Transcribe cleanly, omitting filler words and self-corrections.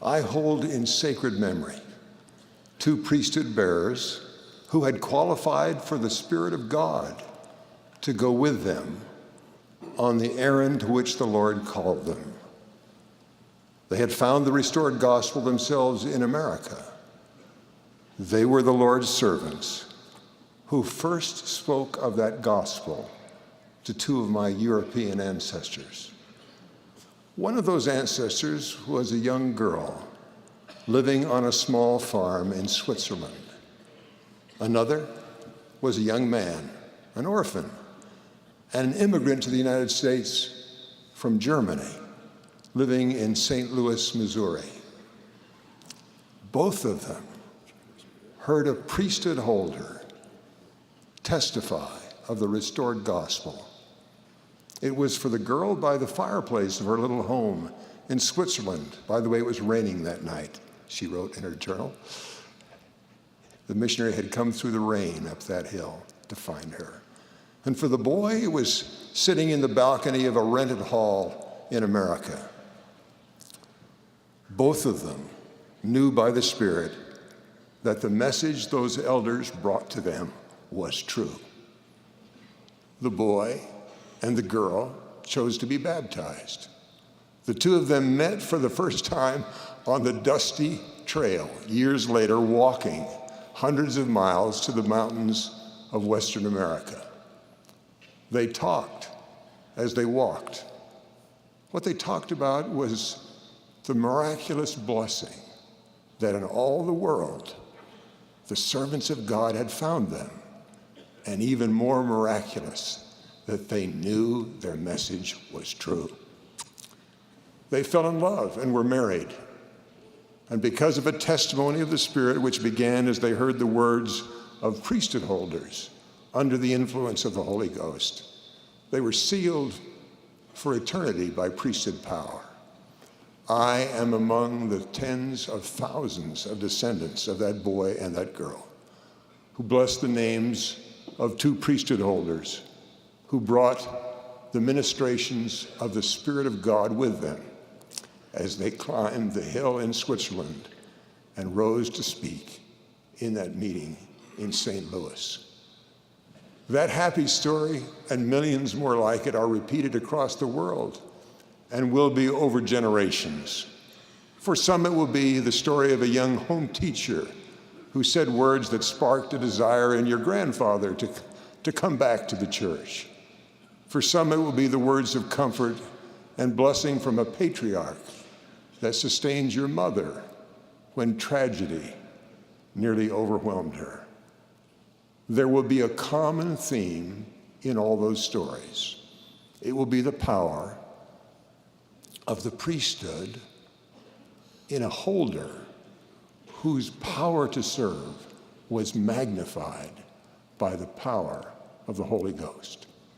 I hold in sacred memory 2 priesthood bearers who had qualified for the Spirit of God to go with them on the errand to which the Lord called them. They had found the restored gospel themselves in America. They were the Lord's servants who first spoke of that gospel to 2 of my European ancestors. One of those ancestors was a young girl living on a small farm in Switzerland. Another was a young man, an orphan, and an immigrant to the United States from Germany, living in St. Louis, Missouri. Both of them heard a priesthood holder testify of the restored gospel. It was for the girl by the fireplace of her little home in Switzerland. By the way, it was raining that night, she wrote in her journal. The missionary had come through the rain up that hill to find her. And for the boy, it was sitting in the balcony of a rented hall in America. Both of them knew by the Spirit that the message those elders brought to them was true. The boy and the girl chose to be baptized. The 2 of them met for the first time on the dusty trail, years later, walking hundreds of miles to the mountains of Western America. They talked as they walked. What they talked about was the miraculous blessing that in all the world, the servants of God had found them, and even more miraculous, that they knew their message was true. They fell in love and were married. And because of a testimony of the Spirit which began as they heard the words of priesthood holders under the influence of the Holy Ghost, they were sealed for eternity by priesthood power. I am among the tens of thousands of descendants of that boy and that girl who blessed the names of 2 priesthood holders who brought the ministrations of the Spirit of God with them as they climbed the hill in Switzerland and rose to speak in that meeting in St. Louis. That happy story and millions more like it are repeated across the world and will be over generations. For some, it will be the story of a young home teacher who said words that sparked a desire in your grandfather to come back to the church. For some, it will be the words of comfort and blessing from a patriarch that sustained your mother when tragedy nearly overwhelmed her. There will be a common theme in all those stories. It will be the power of the priesthood in a holder whose power to serve was magnified by the power of the Holy Ghost.